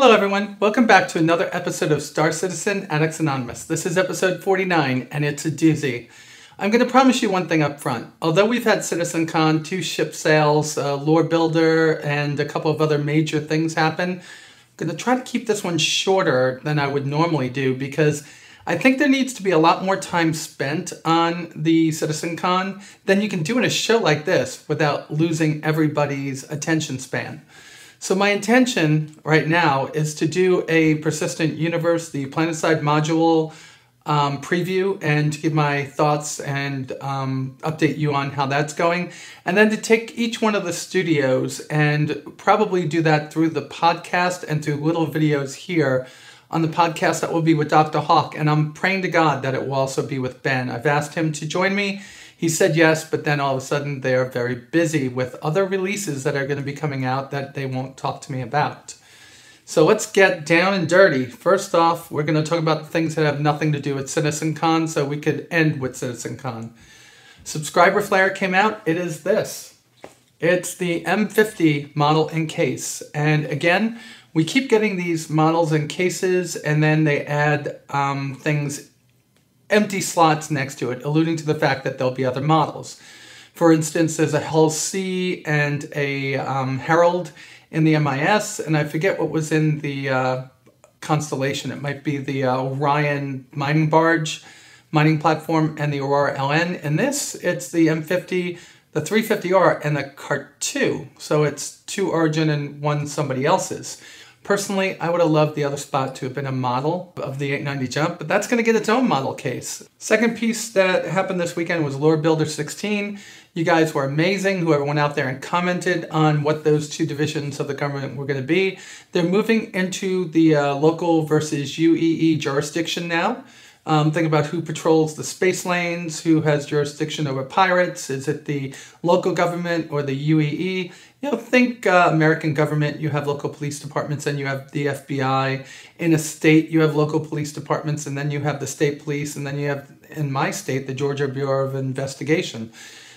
Hello everyone, welcome back to another episode of Star Citizen Addicts Anonymous. This is episode 49 and it's a doozy. I'm going to promise you one thing up front. Although we've had CitizenCon, 2 ship sales, lore builder, and a couple of other major things happen, I'm going to try to keep this one shorter than I would normally do because I think there needs to be a lot more time spent on the CitizenCon than you can do in a show like this without losing everybody's attention span. So my intention right now is to do a Persistent Universe, the Planetoid module preview, and to give my thoughts and update you on how that's going. And then to take each one of the studios and probably do that through the podcast and through little videos here on the podcast that will be with Dr. Hawk. And I'm praying to God that it will also be with Ben. I've asked him to join me. He said yes, but then all of a sudden they're very busy with other releases that are going to be coming out that they won't talk to me about. So let's get down and dirty. First off, we're going to talk about the things that have nothing to do with CitizenCon, so we could end with CitizenCon. Subscriber flare came out. It is this. It's the M50 model in case. And again, we keep getting these models in cases, and then they add empty slots next to it, alluding to the fact that there'll be other models. For instance, there's a Hull C and a Herald in the MIS, and I forget what was in the Constellation. It might be the Orion mining barge, mining platform, and the Aurora LN. In this, it's the M50, the 350R, and the Cart 2. So it's 2 Origin and 1 somebody else's. Personally, I would have loved the other spot to have been a model of the 890 jump, but that's going to get its own model case. Second piece that happened this weekend was Lore Builder 16. You guys were amazing, whoever went out there and commented on what those 2 divisions of the government were going to be. They're moving into the local versus UEE jurisdiction now. Think about who patrols the space lanes, who has jurisdiction over pirates. Is it the local government or the UEE? You know, think American government, you have local police departments and you have the FBI. In a state, you have local police departments and then you have the state police and then you have, in my state, the Georgia Bureau of Investigation.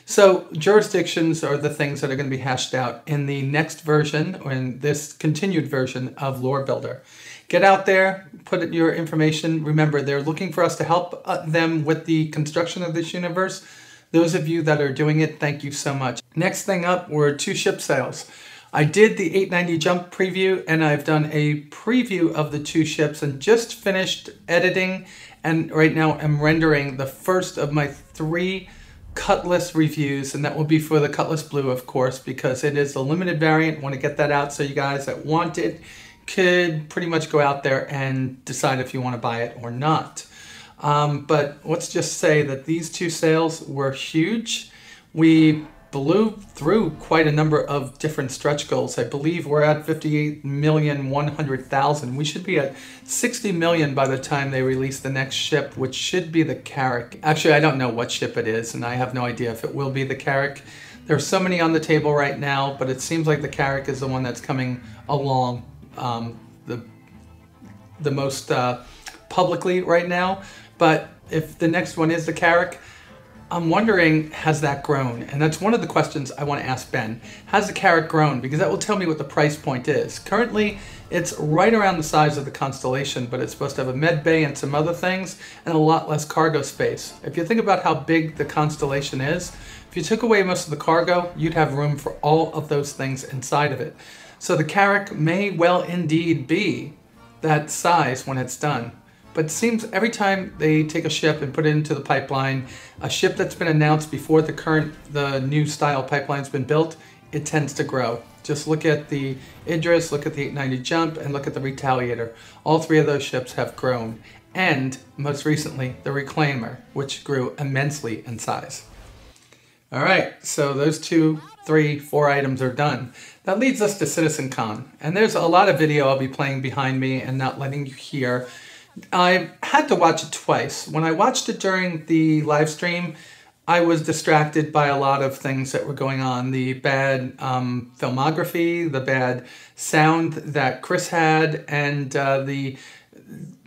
So jurisdictions are the things that are going to be hashed out in the next version or in this continued version of Lore Builder. Get out there, put in your information. Remember, they're looking for us to help them with the construction of this universe. Those of you that are doing it, thank you so much. Next thing up were 2 ship sales. I did the 890 jump preview and I've done a preview of the 2 ships and just finished editing, and right now I'm rendering the first of my 3 Cutlass reviews, and that will be for the Cutlass Blue, of course, because it is a limited variant. I want to get that out so you guys that want it could pretty much go out there and decide if you want to buy it or not. But let's just say that these 2 sales were huge. We blew through quite a number of different stretch goals. I believe we're at 58,100,000. We should be at 60 million by the time they release the next ship, which should be the Carrack. Actually, I don't know what ship it is, and I have no idea if it will be the Carrack. There are so many on the table right now, but it seems like the Carrack is the one that's coming along the most publicly right now. But if the next one is the Carrack, I'm wondering, has that grown? And that's one of the questions I want to ask Ben. Has the Carrack grown? Because that will tell me what the price point is. Currently, it's right around the size of the Constellation, but it's supposed to have a med bay and some other things, and a lot less cargo space. If you think about how big the Constellation is, if you took away most of the cargo, you'd have room for all of those things inside of it. So the Carrack may well indeed be that size when it's done. But it seems every time they take a ship and put it into the pipeline, a ship that's been announced before the new style pipeline's been built, it tends to grow. Just look at the Idris, look at the 890 jump, and look at the Retaliator. All 3 of those ships have grown. And most recently, the Reclaimer, which grew immensely in size. All right, so those 2, 3, 4 items are done. That leads us to CitizenCon. And there's a lot of video I'll be playing behind me and not letting you hear. I had to watch it twice. When I watched it during the live stream, I was distracted by a lot of things that were going on. The bad filmography, the bad sound that Chris had, and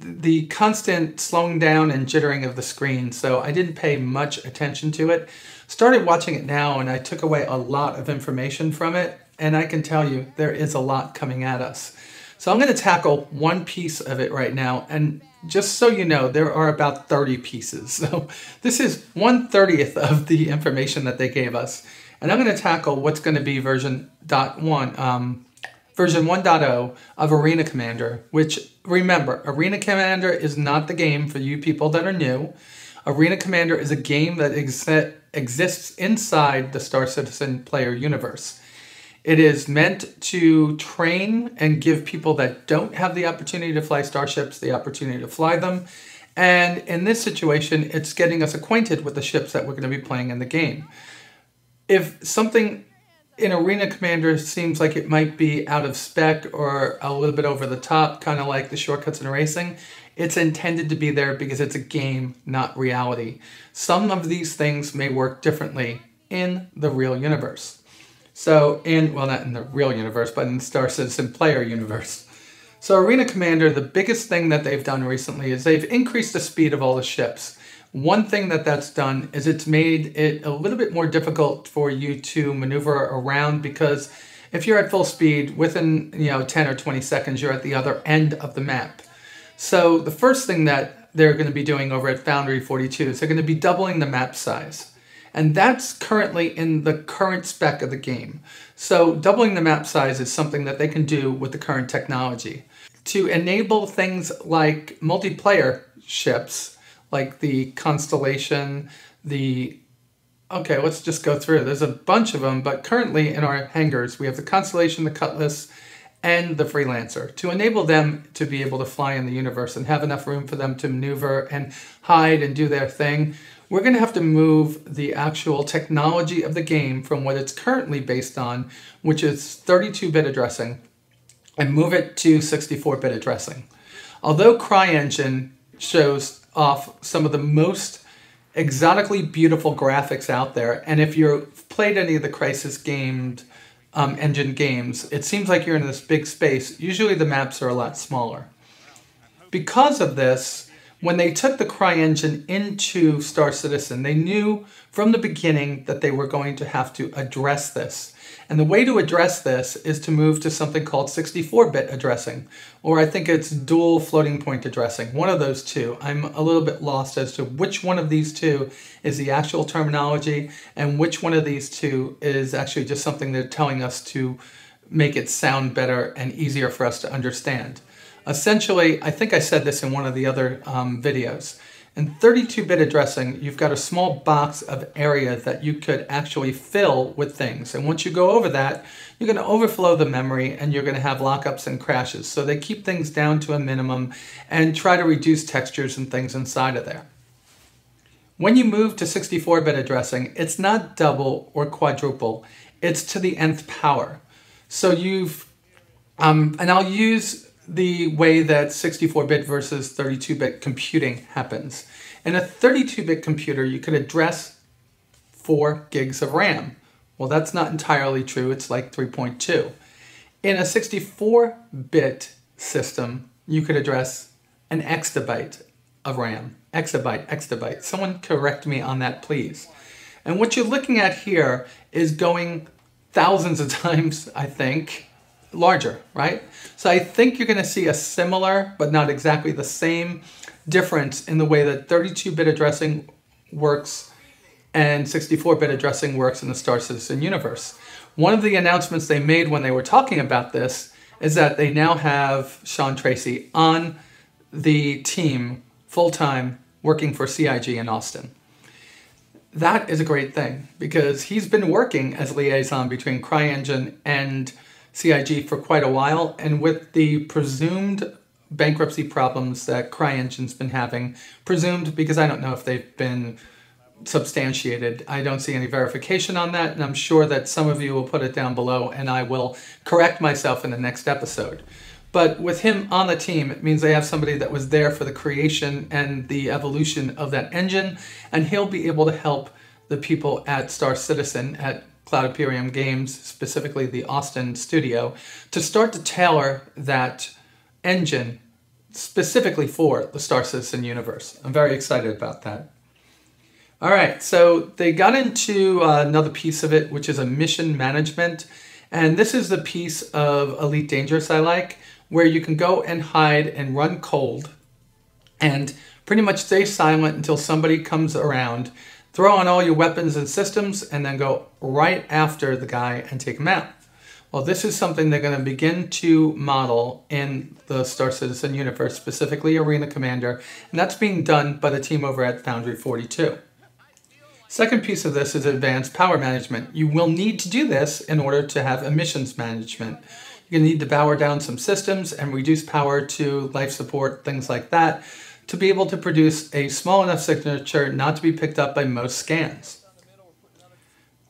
the constant slowing down and jittering of the screen. So I didn't pay much attention to it. Started watching it now and I took away a lot of information from it. And I can tell you, there is a lot coming at us. So I'm going to tackle one piece of it right now, and just so you know, there are about 30 pieces. So this is 1/30th of the information that they gave us. And I'm going to tackle what's going to be version 1.0 of Arena Commander, which, remember, Arena Commander is not the game for you people that are new. Arena Commander is a game that exists inside the Star Citizen player universe. It is meant to train and give people that don't have the opportunity to fly starships the opportunity to fly them. And in this situation, it's getting us acquainted with the ships that we're going to be playing in the game. If something in Arena Commander seems like it might be out of spec or a little bit over the top, kind of like the shortcuts in racing, it's intended to be there because it's a game, not reality. Some of these things may work differently in the real universe. So, well, not in the real universe, but in the Star Citizen player universe. So Arena Commander, the biggest thing that they've done recently is they've increased the speed of all the ships. One thing that's done is it's made it a little bit more difficult for you to maneuver around, because if you're at full speed, within 10 or 20 seconds, you're at the other end of the map. So the first thing that they're going to be doing over at Foundry 42 is they're going to be doubling the map size. And that's currently in the current spec of the game. So doubling the map size is something that they can do with the current technology. To enable things like multiplayer ships, like the Constellation, okay, let's just go through. There's a bunch of them, but currently in our hangars, we have the Constellation, the Cutlass, and the Freelancer. To enable them to be able to fly in the universe and have enough room for them to maneuver and hide and do their thing, we're going to have to move the actual technology of the game from what it's currently based on, which is 32-bit addressing, and move it to 64-bit addressing. Although CryEngine shows off some of the most exotically beautiful graphics out there, and if you've played any of the Crysis engine games, it seems like you're in this big space. Usually the maps are a lot smaller. Because of this, when they took the CryEngine into Star Citizen, they knew from the beginning that they were going to have to address this. And the way to address this is to move to something called 64-bit addressing, or I think it's dual floating point addressing, one of those two. I'm a little bit lost as to which one of these two is the actual terminology and which one of these two is actually just something they're telling us to make it sound better and easier for us to understand. Essentially, I think I said this in one of the other videos. In 32-bit addressing, you've got a small box of area that you could actually fill with things. And once you go over that, you're going to overflow the memory and you're going to have lockups and crashes. So they keep things down to a minimum and try to reduce textures and things inside of there. When you move to 64-bit addressing, it's not double or quadruple. It's to the nth power. So and I'll use the way that 64-bit versus 32-bit computing happens. In a 32-bit computer, you could address 4 gigs of RAM. Well, that's not entirely true. It's like 3.2. In a 64-bit system, you could address an exabyte of RAM. Exabyte. Someone correct me on that, please. And what you're looking at here is going thousands of times, I think, larger, right? So I think you're going to see a similar, but not exactly the same difference in the way that 32-bit addressing works and 64-bit addressing works in the Star Citizen universe. One of the announcements they made when they were talking about this is that they now have Sean Tracy on the team full-time working for CIG in Austin. That is a great thing because he's been working as liaison between CryEngine and CIG for quite a while, and with the presumed bankruptcy problems that CryEngine's been having, presumed because I don't know if they've been substantiated. I don't see any verification on that, and I'm sure that some of you will put it down below and I will correct myself in the next episode. But with him on the team, it means they have somebody that was there for the creation and the evolution of that engine, and he'll be able to help the people at Star Citizen, at Cloud Imperium Games, specifically the Austin studio, to start to tailor that engine specifically for the Star Citizen universe. I'm very excited about that. All right, so they got into another piece of it, which is a mission management. And this is the piece of Elite Dangerous I like, where you can go and hide and run cold and pretty much stay silent until somebody comes around, throw on all your weapons and systems, and then go right after the guy and take him out. Well, this is something they're going to begin to model in the Star Citizen universe, specifically Arena Commander, and that's being done by the team over at Foundry 42. Second piece of this is advanced power management. You will need to do this in order to have emissions management. You're going to need to power down some systems and reduce power to life support, things like that, to be able to produce a small enough signature not to be picked up by most scans.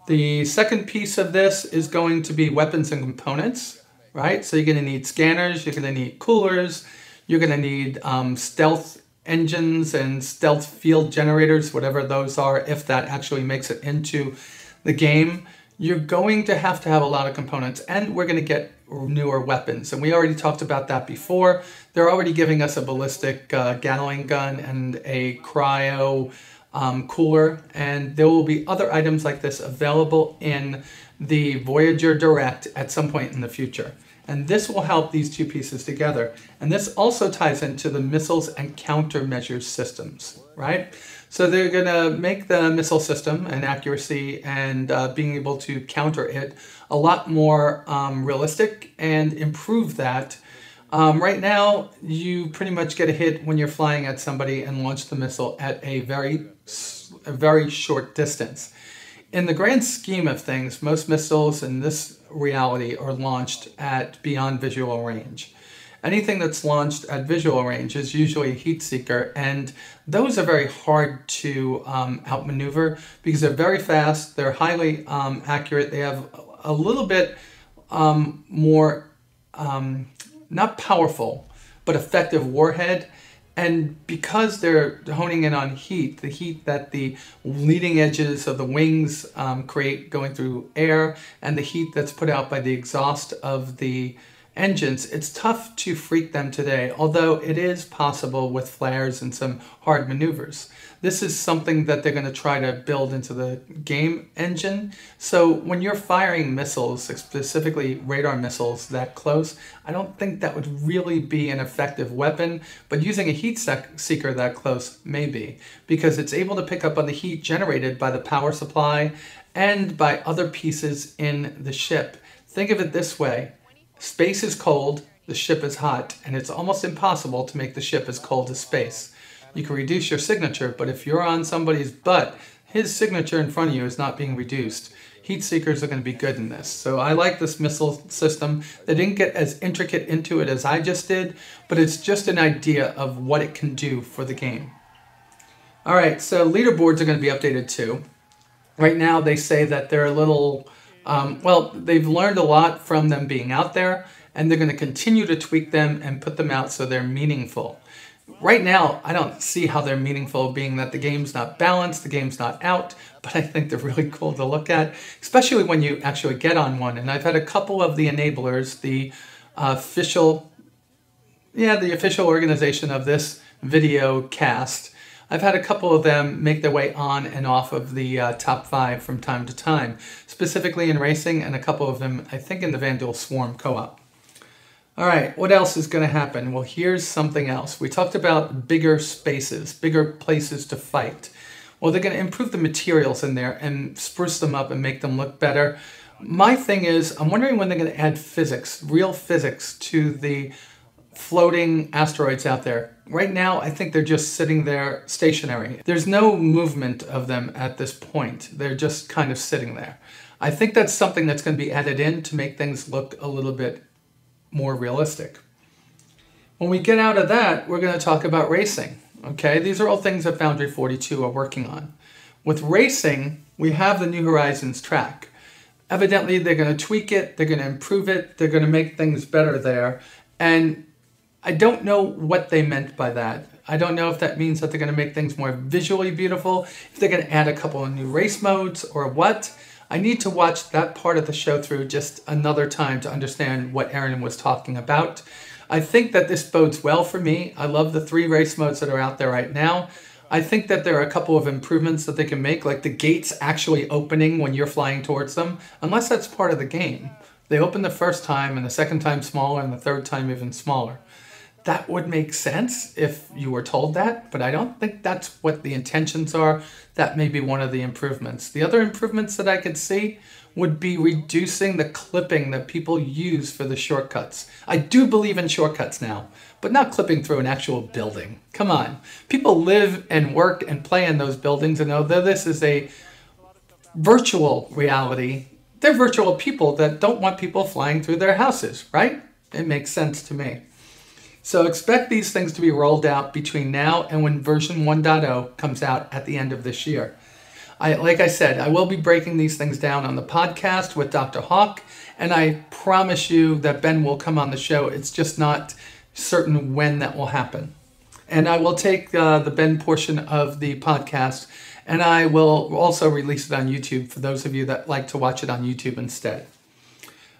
The second piece of this is going to be weapons and components, right? So you're going to need scanners, you're going to need coolers, you're going to need stealth engines and stealth field generators, whatever those are, if that actually makes it into the game. You're going to have a lot of components, and we're going to get newer weapons. And we already talked about that before. They're already giving us a ballistic Gatling gun and a cryo cooler, and there will be other items like this available in the Voyager Direct at some point in the future. And this will help these two pieces together. And this also ties into the missiles and countermeasures systems, right? So they're going to make the missile system and accuracy and being able to counter it a lot more realistic and improve that. Right now, you pretty much get a hit when you're flying at somebody and launch the missile at a very short distance. In the grand scheme of things, most missiles in this reality are launched at beyond visual range. Anything that's launched at visual range is usually a heat seeker, and those are very hard to outmaneuver because they're very fast, they're highly accurate, they have a little bit more not powerful, but effective warhead. And because they're honing in on heat, the heat that the leading edges of the wings create going through air, and the heat that's put out by the exhaust of the engines, it's tough to freak them today, although it is possible with flares and some hard maneuvers. This is something that they're going to try to build into the game engine. So when you're firing missiles, specifically radar missiles that close, I don't think that would really be an effective weapon, but using a heat seeker that close may be, because it's able to pick up on the heat generated by the power supply and by other pieces in the ship. Think of it this way. Space is cold, the ship is hot, and it's almost impossible to make the ship as cold as space. You can reduce your signature, but if you're on somebody's butt, his signature in front of you is not being reduced. Heat seekers are going to be good in this. So I like this missile system. They didn't get as intricate into it as I just did, but it's just an idea of what it can do for the game. All right, so leaderboards are going to be updated too. Right now they say that they're a little... well, they've learned a lot from them being out there, and they're going to continue to tweak them and put them out so they're meaningful. Right now, I don't see how they're meaningful, being that the game's not balanced, the game's not out, but I think they're really cool to look at, especially when you actually get on one. And I've had a couple of the enablers, the official organization of this video cast. I've had a couple of them make their way on and off of the top 5 from time to time, specifically in racing, and a couple of them, I think, in the Vandal Swarm co-op. All right, what else is going to happen? Well, here's something else. We talked about bigger spaces, bigger places to fight. Well, they're going to improve the materials in there and spruce them up and make them look better. My thing is, I'm wondering when they're going to add physics, real physics, to the floating asteroids out there. Right now, I think they're just sitting there stationary. There's no movement of them at this point. They're just kind of sitting there. I think that's something that's going to be added in to make things look a little bit more realistic. When we get out of that, we're going to talk about racing. Okay, these are all things that Foundry 42 are working on. With racing, we have the New Horizons track. Evidently, they're going to tweak it, they're going to improve it, they're going to make things better there. And I don't know what they meant by that. I don't know if that means that they're going to make things more visually beautiful, if they're going to add a couple of new race modes, or what. I need to watch that part of the show through just another time to understand what Aaron was talking about. I think that this bodes well for me. I love the 3 race modes that are out there right now. I think that there are a couple of improvements that they can make, like the gates actually opening when you're flying towards them, unless that's part of the game. They open the first time and the second time smaller and the third time even smaller. That would make sense if you were told that, but I don't think that's what the intentions are. That may be one of the improvements. The other improvements that I could see would be reducing the clipping that people use for the shortcuts. I do believe in shortcuts now, but not clipping through an actual building. Come on. People live and work and play in those buildings, and although this is a virtual reality, they're virtual people that don't want people flying through their houses, right? It makes sense to me. So expect these things to be rolled out between now and when version 1.0 comes out at the end of this year. Like I said, I will be breaking these things down on the podcast with Dr. Hawk, and I promise you that Ben will come on the show. It's just not certain when that will happen. And I will take the Ben portion of the podcast, and I will also release it on YouTube for those of you that like to watch it on YouTube instead.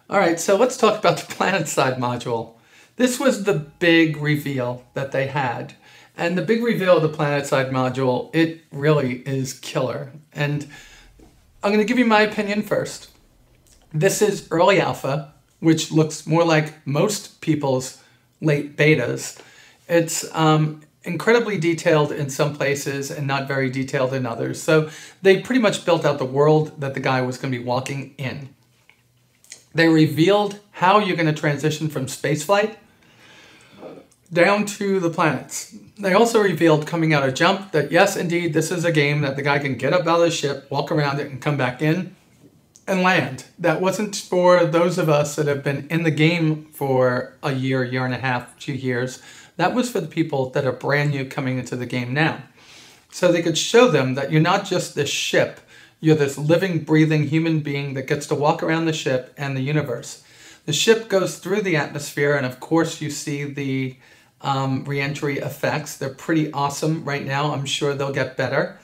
All right, so let's talk about the Planetside module. This was the big reveal that they had. And the big reveal of the Planetside module, it really is killer. And I'm going to give you my opinion first. This is early alpha, which looks more like most people's late betas. It's incredibly detailed in some places and not very detailed in others. So they pretty much built out the world that the guy was going to be walking in. They revealed how you're going to transition from spaceflight down to the planets. They also revealed coming out of Jump that yes, indeed, this is a game that the guy can get up out of the ship, walk around it, and come back in and land. That wasn't for those of us that have been in the game for a year, year and a half, 2 years. That was for the people that are brand new coming into the game now. So they could show them that you're not just this ship, you're this living, breathing human being that gets to walk around the ship and the universe. The ship goes through the atmosphere, and of course you see the re-entry effects. They're pretty awesome right now. I'm sure they'll get better.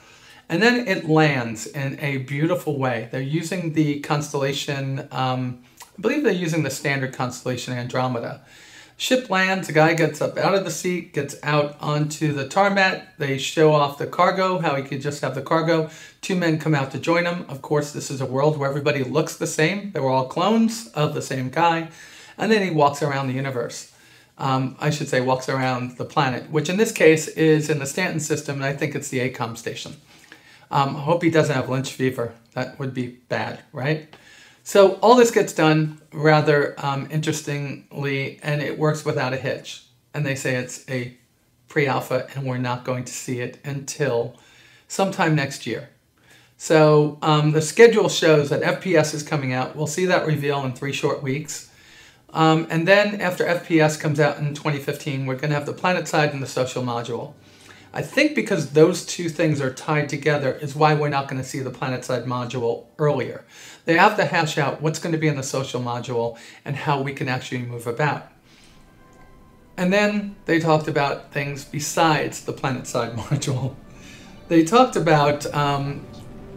And then it lands in a beautiful way. They're using the constellation, I believe they're using the standard constellation Andromeda. Ship lands, the guy gets up out of the seat, gets out onto the tarmac. They show off the cargo, how he could just have the cargo. 2 men come out to join him. Of course, this is a world where everybody looks the same. They were all clones of the same guy. And then he walks around the universe. I should say walks around the planet, which in this case is in the Stanton system, and I think it's the ACOM station. I hope he doesn't have Lynch fever. That would be bad, right? So all this gets done rather interestingly, and it works without a hitch. And they say it's a pre-alpha, and we're not going to see it until sometime next year. So the schedule shows that FPS is coming out. We'll see that reveal in 3 short weeks. And then after FPS comes out in 2015, we're going to have the Planetside and the social module. I think because those 2 things are tied together is why we're not going to see the Planetside module earlier. They have to hash out what's going to be in the social module and how we can actually move about. And then they talked about things besides the Planetside module. They talked about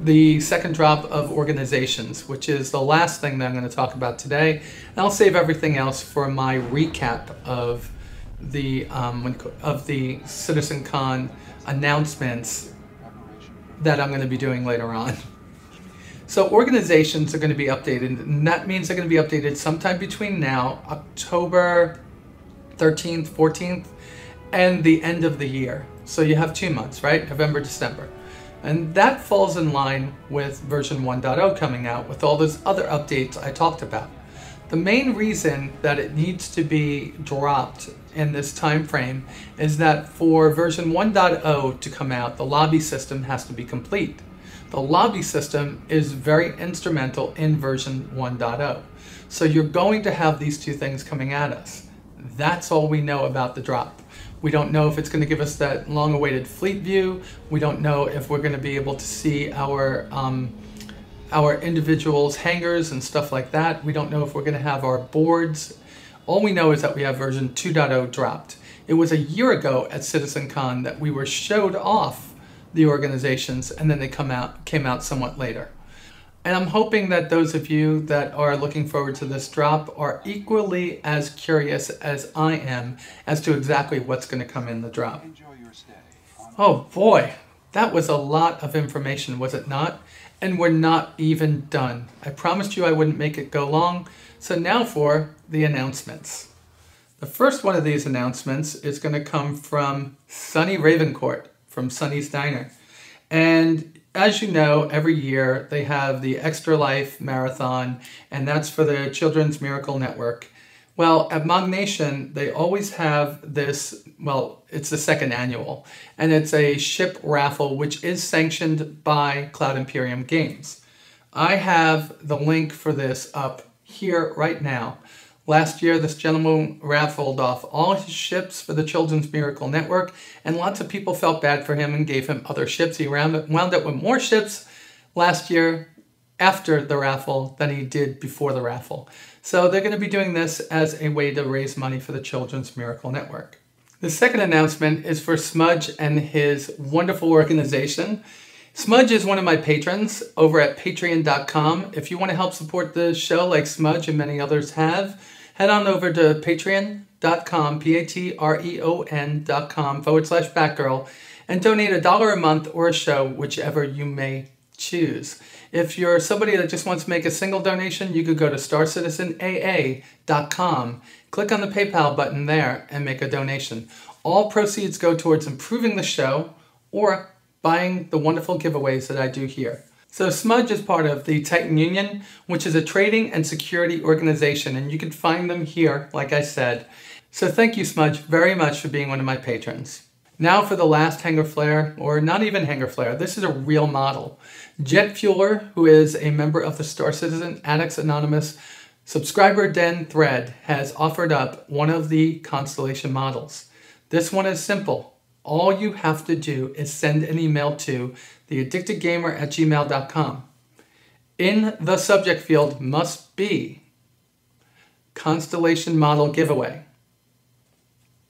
the second drop of organizations, which is the last thing that I'm going to talk about today. And I'll save everything else for my recap of the CitizenCon announcements that I'm going to be doing later on. So organizations are going to be updated, and that means they're going to be updated sometime between now, October 13th, 14th, and the end of the year. So you have 2 months, right? November, December. And that falls in line with version 1.0 coming out with all those other updates I talked about. The main reason that it needs to be dropped in this time frame is that for version 1.0 to come out, the lobby system has to be complete. The lobby system is very instrumental in version 1.0. So you're going to have these 2 things coming at us. That's all we know about the drop. We don't know if it's going to give us that long-awaited fleet view. We don't know if we're going to be able to see our individuals' hangars and stuff like that. We don't know if we're going to have our boards. All we know is that we have version 2.0 dropped. It was a year ago at CitizenCon that we were showed off the organizations, and then they came out somewhat later. And I'm hoping that those of you that are looking forward to this drop are equally as curious as I am as to exactly what's going to come in the drop. Oh boy, that was a lot of information, was it not? And we're not even done. I promised you I wouldn't make it go long. So now for the announcements. The first one of these announcements is going to come from Sunny Ravencourt from Sunny's Diner. And as you know, every year they have the Extra Life Marathon, and that's for the Children's Miracle Network. Well, at Mog Nation, they always have this, well, it's the second annual, and it's a ship raffle, which is sanctioned by Cloud Imperium Games. I have the link for this up here right now. Last year, this gentleman raffled off all his ships for the Children's Miracle Network, and lots of people felt bad for him and gave him other ships. He wound up with more ships last year after the raffle than he did before the raffle. So they're going to be doing this as a way to raise money for the Children's Miracle Network. The second announcement is for Smudge and his wonderful organization. Smudge is one of my patrons over at patreon.com. If you want to help support the show like Smudge and many others have, head on over to patreon.com, patreon.com/Batgirl, and donate $1 a month or a show, whichever you may choose. If you're somebody that just wants to make a single donation, you could go to starcitizenaa.com, click on the PayPal button there, and make a donation. All proceeds go towards improving the show or buying the wonderful giveaways that I do here. So Smudge is part of the Titan Union, which is a trading and security organization, and you can find them here, like I said. So thank you, Smudge, very much for being one of my patrons. Now for the last hanger flare, or not even hanger flare. This is a real model. Jet Fueler, who is a member of the Star Citizen Addicts Anonymous subscriber den thread, has offered up one of the Constellation models. This one is simple. All you have to do is send an email to theaddictedgamer@gmail.com. In the subject field must be Constellation Model Giveaway.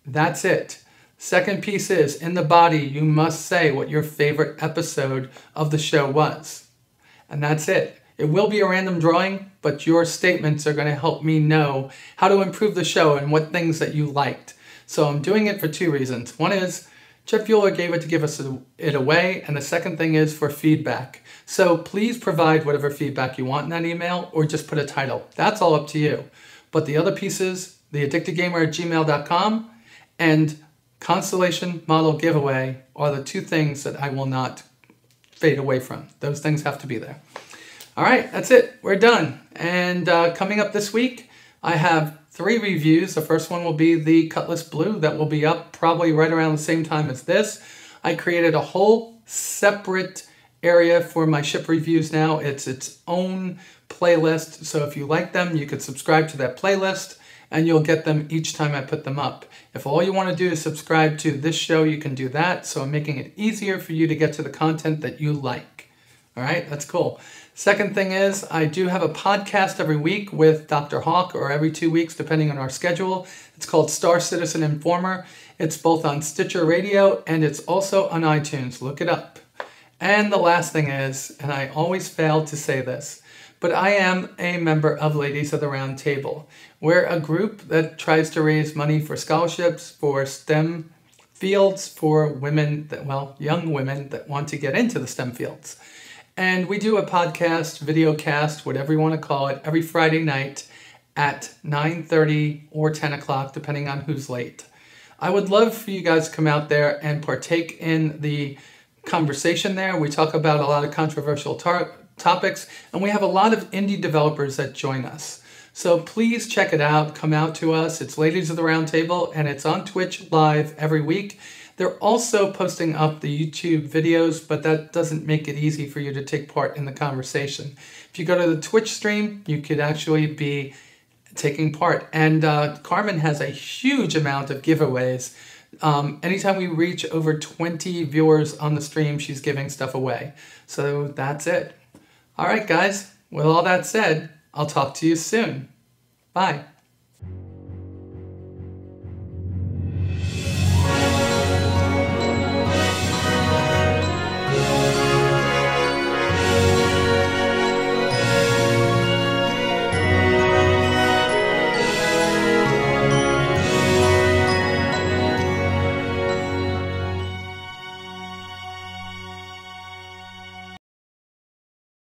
That's it. Second piece is, in the body, you must say what your favorite episode of the show was. And that's it. It will be a random drawing, but your statements are going to help me know how to improve the show and what things that you liked. So I'm doing it for two reasons. One is, Jet Fueler gave it to give us it away, and the second thing is for feedback. So please provide whatever feedback you want in that email, or just put a title. That's all up to you. But the other pieces, theaddictedgamer@gmail.com and Constellation Model Giveaway, are the two things that I will not fade away from. Those things have to be there. All right, that's it. We're done. And coming up this week, I have 3 reviews. The first one will be the Cutlass Blue. That will be up probably right around the same time as this. I created a whole separate area for my ship reviews now. It's its own playlist. So if you like them, you could subscribe to that playlist and you'll get them each time I put them up. If all you want to do is subscribe to this show, you can do that. So I'm making it easier for you to get to the content that you like. All right, that's cool. Second thing is, I do have a podcast every week with Dr. Hawk, or every 2 weeks, depending on our schedule. It's called Star Citizen Informer. It's both on Stitcher Radio and it's also on iTunes. Look it up. And the last thing is, and I always fail to say this, but I am a member of Ladies of the Round Table. We're a group that tries to raise money for scholarships, for STEM fields, for women that, well, young women that want to get into the STEM fields. And we do a podcast, video cast, whatever you want to call it, every Friday night at 9:30 or 10 o'clock, depending on who's late. I would love for you guys to come out there and partake in the conversation there. We talk about a lot of controversial topics, and we have a lot of indie developers that join us. So please check it out. Come out to us. It's Ladies of the Round Table, and it's on Twitch live every week. They're also posting up the YouTube videos, but that doesn't make it easy for you to take part in the conversation. If you go to the Twitch stream, you could actually be taking part. And Carmen has a huge amount of giveaways. Anytime we reach over 20 viewers on the stream, she's giving stuff away. So that's it. All right, guys. With all that said, I'll talk to you soon. Bye.